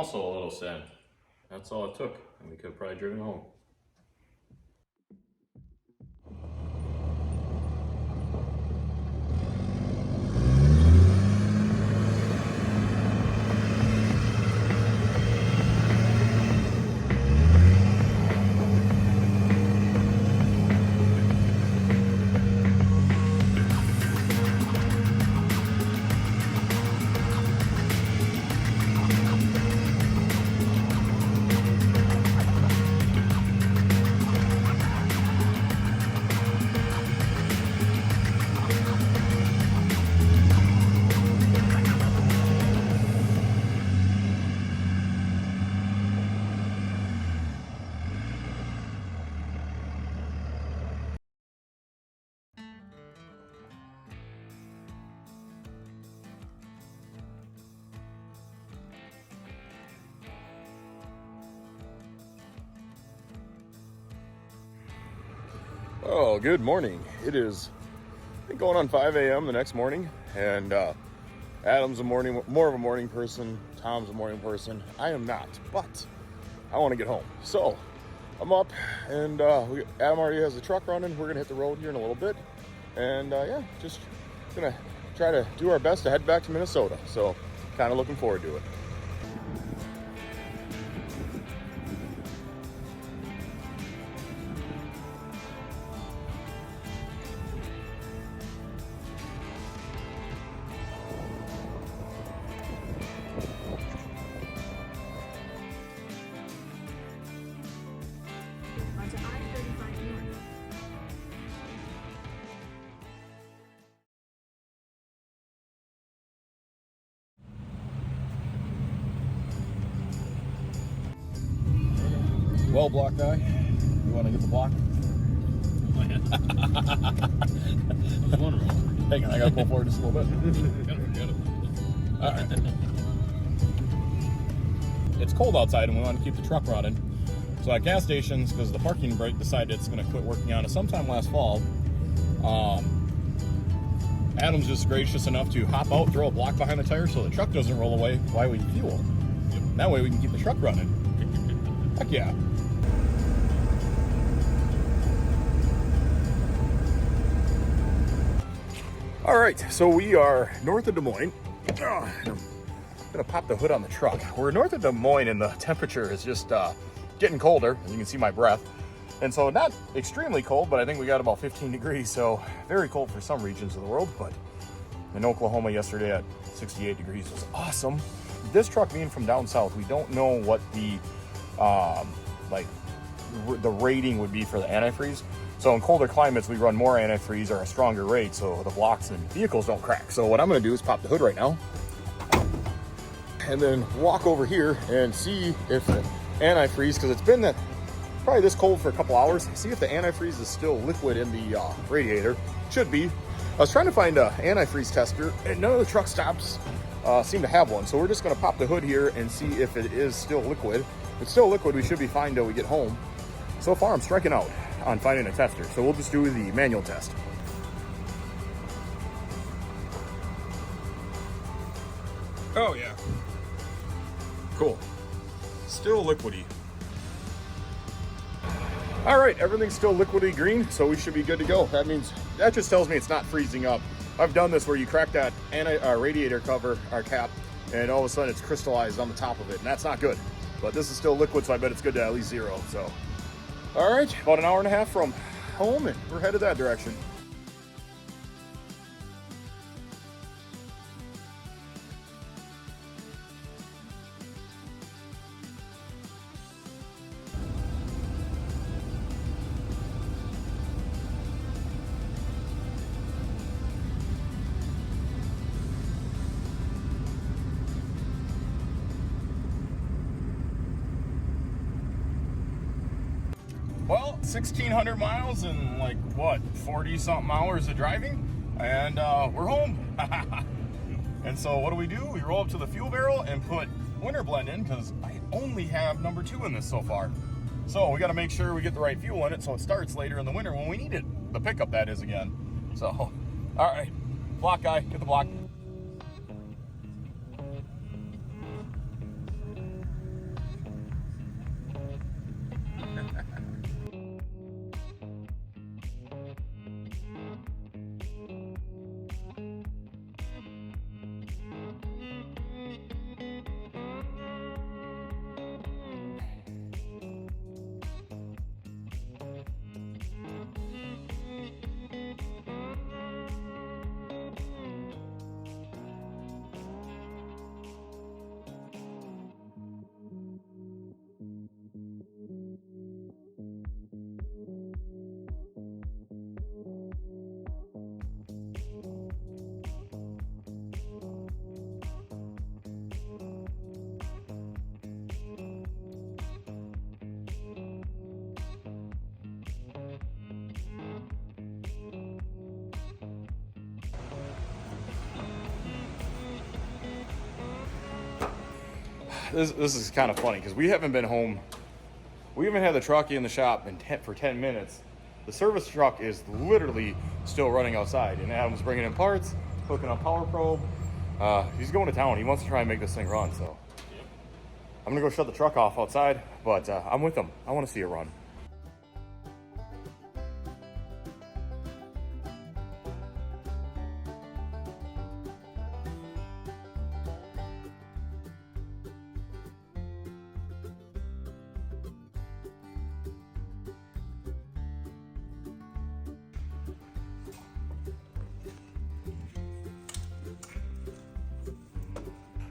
also a little sad. That's all it took, and we could have probably driven home. Oh, good morning. It is going on 5 a.m. the next morning, and Adam's more of a morning person. Tom's a morning person. I am not, but I want to get home. So I'm up, and Adam already has the truck running. We're gonna hit the road here in a little bit, and yeah, just gonna try to do our best to head back to Minnesota. So kind of looking forward to it. Onto I-35 North. Well, block guy, you want to get the block? Oh, yeah. I was wondering. Hang on, I gotta pull forward just a little bit. Gotta forget it. All right. It's cold outside, and we want to keep the truck running. So at gas stations, because the parking brake decided it's going to quit working on it sometime last fall, Adam's just gracious enough to hop out, throw a block behind the tire so the truck doesn't roll away while we fuel. Yep. That way we can keep the truck running. Heck yeah. All right, so we are north of Des Moines. I'm gonna pop the hood on the truck. We're north of Des Moines, and the temperature is just getting colder, as you can see my breath. And so not extremely cold, but I think we got about 15 degrees, so very cold for some regions of the world. But in Oklahoma yesterday at 68 degrees was awesome. This truck being from down south, we don't know what the the rating would be for the antifreeze. So in colder climates, we run more antifreeze or a stronger rate, so the blocks and vehicles don't crack. So what I'm gonna do is pop the hood right now, and then walk over here and see if the antifreeze, because it's been probably this cold for a couple hours, see if the antifreeze is still liquid in the radiator. Should be. I was trying to find an antifreeze tester, and none of the truck stops seem to have one. So we're just gonna pop the hood here and see if it is still liquid. If it's still liquid, we should be fine till we get home. So far, I'm striking out on finding a tester, so we'll just do the manual test. Oh yeah. Cool. Still liquidy. All right, everything's still liquidy green, so we should be good to go. That just tells me it's not freezing up. I've done this where you crack that radiator cover, our cap, and all of a sudden it's crystallized on the top of it, and that's not good. But this is still liquid, so I bet it's good to at least 0. So, all right, about an hour and a half from home, and we're headed that direction. Well, 1,600 miles and like what, 40 something hours of driving, and we're home. And so what do? We roll up to the fuel barrel and put winter blend in, because I only have number 2 in this so far. So we got to make sure we get the right fuel in it so it starts later in the winter when we need it. The pickup, that is, again. So, all right, block guy, get the block. this is kind of funny because we haven't been home. We haven't had the truck in the shop for 10 minutes. The service truck is literally still running outside, and Adam's bringing in parts, hooking up power probe. He's going to town. He wants to try and make this thing run, so I'm gonna go shut the truck off outside, but I'm with him. I want to see it run.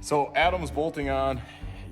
So Adam's bolting on,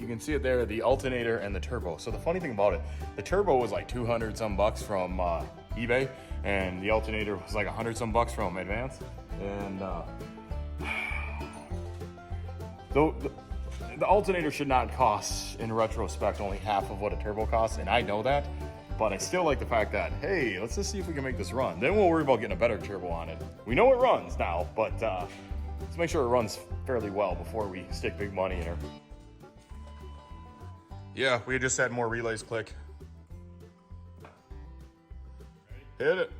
you can see it there, the alternator and the turbo. So the funny thing about it, the turbo was like 200 some bucks from eBay, and the alternator was like 100 some bucks from Advance. And the alternator should not cost, in retrospect, only half of what a turbo costs, and I know that. But I still like the fact that, hey, let's just see if we can make this run. Then we'll worry about getting a better turbo on it. We know it runs now, but let's make sure it runs fairly well before we stick big money in her. Yeah, we just had more relays click. Hit it.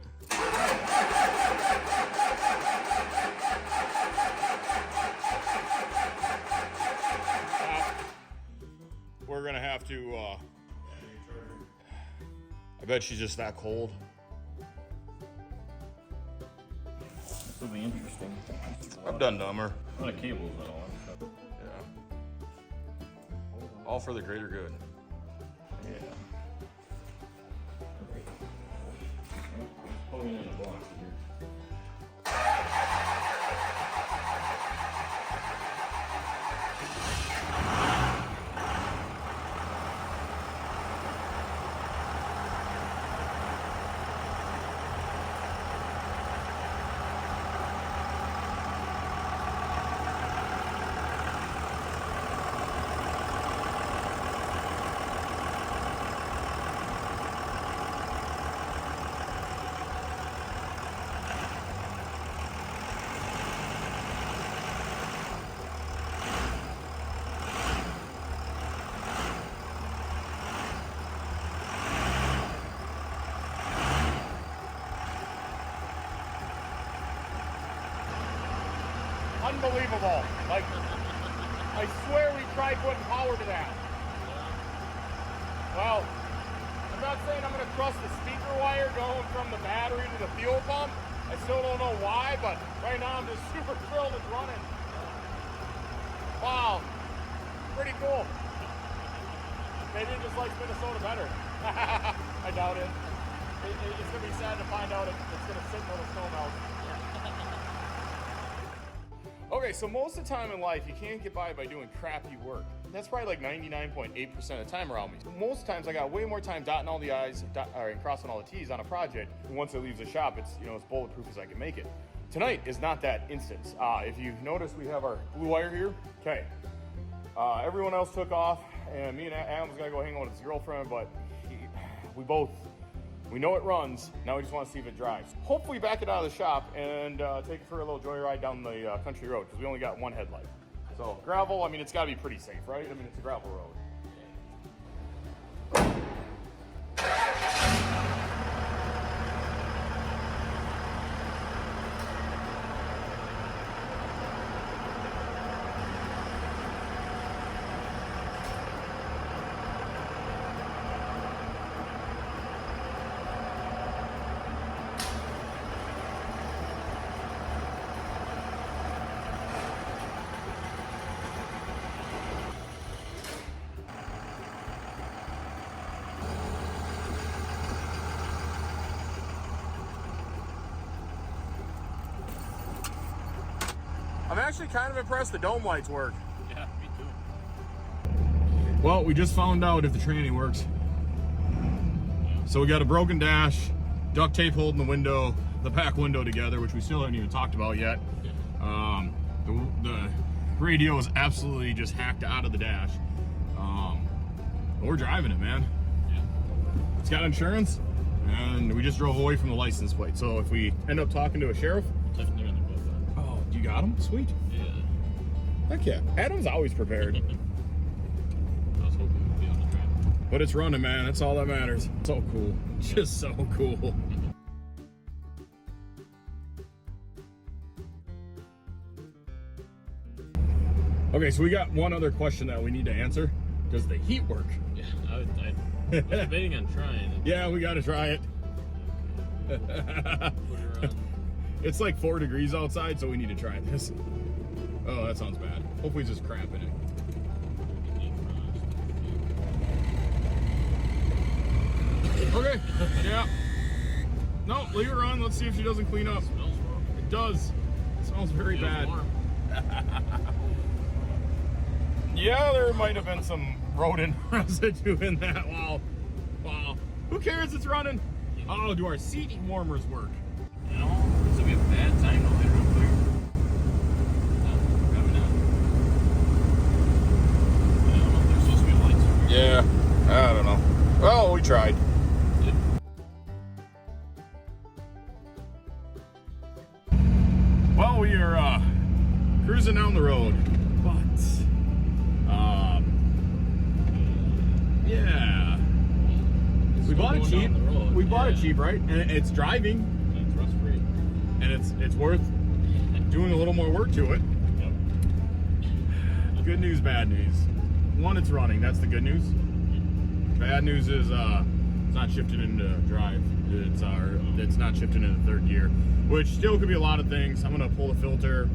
We're gonna have to, I bet she's just that cold. This will be interesting. I've done dumber. A lot of cables and all. Yeah. All for the greater good. Yeah. Pulling in the box here. Unbelievable. Like, I swear we tried putting power to that. Well, I'm not saying I'm going to trust the speaker wire going from the battery to the fuel pump. I still don't know why, but right now I'm just super thrilled it's running. Wow. Pretty cool. Maybe it just likes Minnesota better. I doubt it. It's going to be sad to find out it's going to sit until the snow melts. Okay, so most of the time in life, you can't get by doing crappy work. That's probably like 99.8% of the time around me. Most times I got way more time dotting all the I's and crossing all the T's on a project. Once it leaves the shop, it's as bulletproof as I can make it. Tonight is not that instance. If you notice, we have our blue wire here. Okay. Everyone else took off, and me and Adam was gonna go hang out with his girlfriend, but we know it runs. Now we just want to see if it drives. Hopefully back it out of the shop and take it for a little joyride down the country road, because we only got one headlight. So gravel, I mean, it's got to be pretty safe, right? I mean, it's a gravel road. I'm actually kind of impressed the dome lights work. Yeah, me too. Well, we just found out if the tranny works. So we got a broken dash, duct tape holding the window, the back window together, which we still haven't even talked about yet. The radio is absolutely just hacked out of the dash. But we're driving it, man. Yeah. It's got insurance, and we just drove away from the license plate. So if we end up talking to a sheriff, Definitely in the book. oh, you got him? Sweet. Yeah. Heck yeah. Adam's always prepared. But it's running, man. That's all that matters. So cool. Just so cool. Okay, so we got one other question that we need to answer. Does the heat work? Yeah, I was debating on trying it. Yeah, we got to try it. Put it around. It's like 4 degrees outside, so we need to try this. Oh, that sounds bad. Hopefully it's just crap in it. Okay, yeah. No, leave her on. Let's see if she doesn't clean up. It smells wrong. It does. It smells very bad. Yeah, there might have been some rodent residue in that. Wow. Wow. Who cares? It's running. Oh, do our seat warmers work? You know, this would be a bad time to light real quick. No, probably not. I don't know if there's supposed to be lights over here. Yeah, I don't know. Well, we tried. Well, we are cruising down the road, but yeah, we bought it cheap. We bought it cheap, right? And it's driving, It's rust free. and it's worth doing a little more work to it. Yep. Good news, bad news. One, it's running. That's the good news. Bad news is it's not shifting into drive. It's not shifting into third gear, which still could be a lot of things. I'm gonna pull the filter.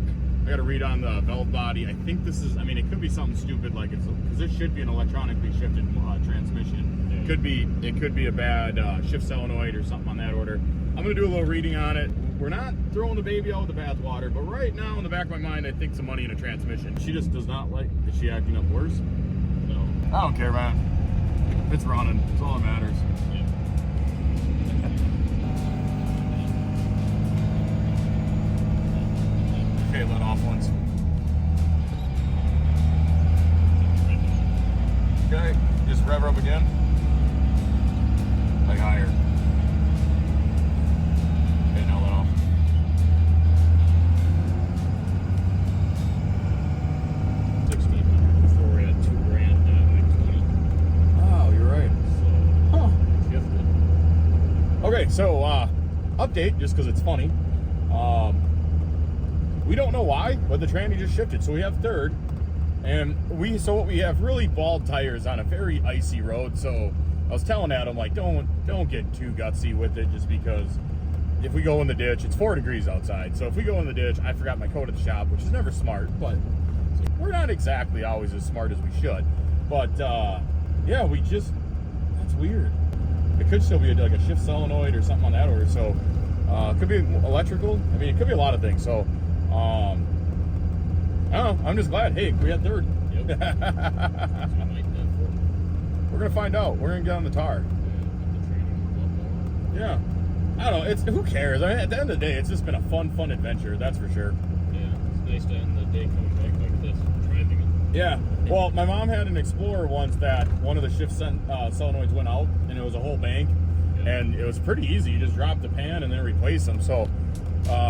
I got to read on the valve body. I think this is. I mean, it could be something stupid like it's because this should be an electronically shifted transmission. Yeah. It could be a bad shift solenoid or something on that order. I'm gonna do a little reading on it. We're not throwing the baby out with the bathwater, but right now in the back of my mind, I think some money in a transmission. She just does not like. Is she acting up worse? No. I don't care, man. It's running. It's all that matters. Yeah. Okay, let off once. Okay, just rev her up again. Like higher. Okay, now let off. $1,600 before we had $2,000 like 20. Oh, you're right. So Huh. shifted. Okay, so update, just because it's funny. We don't know why, but the tranny just shifted. So we have third, and we have really bald tires on a very icy road. So I was telling Adam, like, don't get too gutsy with it, just because if we go in the ditch, it's 4 degrees outside. So if we go in the ditch, I forgot my coat at the shop, which is never smart, but we're not exactly always as smart as we should. But yeah, that's weird. It could still be like a shift solenoid or something on that order. So it could be electrical. I mean, it could be a lot of things. So I don't know. I'm just glad. Hey, we had third. Yep. So we might have four. We're gonna find out. We're gonna get on the tar. The training a lot more. Yeah. I don't know. It's who cares? I mean, at the end of the day, it's just been a fun adventure. That's for sure. Yeah, it's nice to end the day coming back like this, driving it. Yeah. Well, my mom had an Explorer once that one of the shift solenoids went out, and it was a whole bank, and it was pretty easy. You just drop the pan and then replace them. So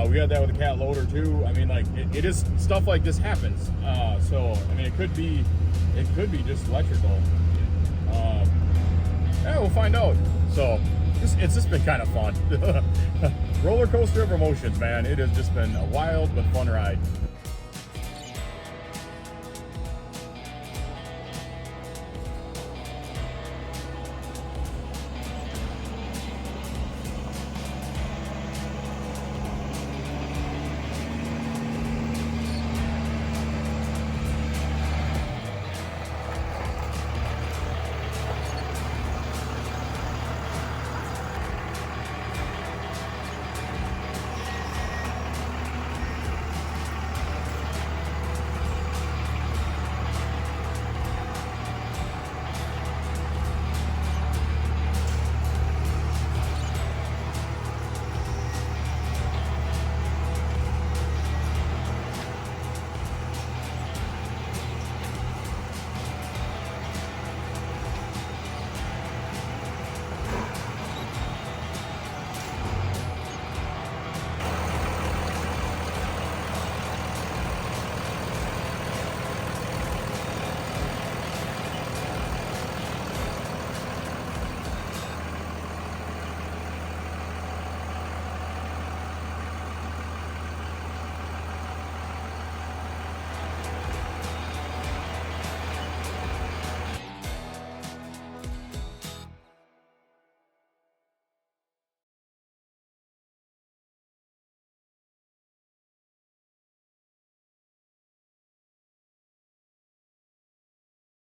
we had that with a cat loader too. I mean, like it is stuff like this happens. So I mean, it could be just electrical. Yeah, we'll find out. So it's just been kind of fun. Roller coaster of emotions, man. It has just been a wild but fun ride.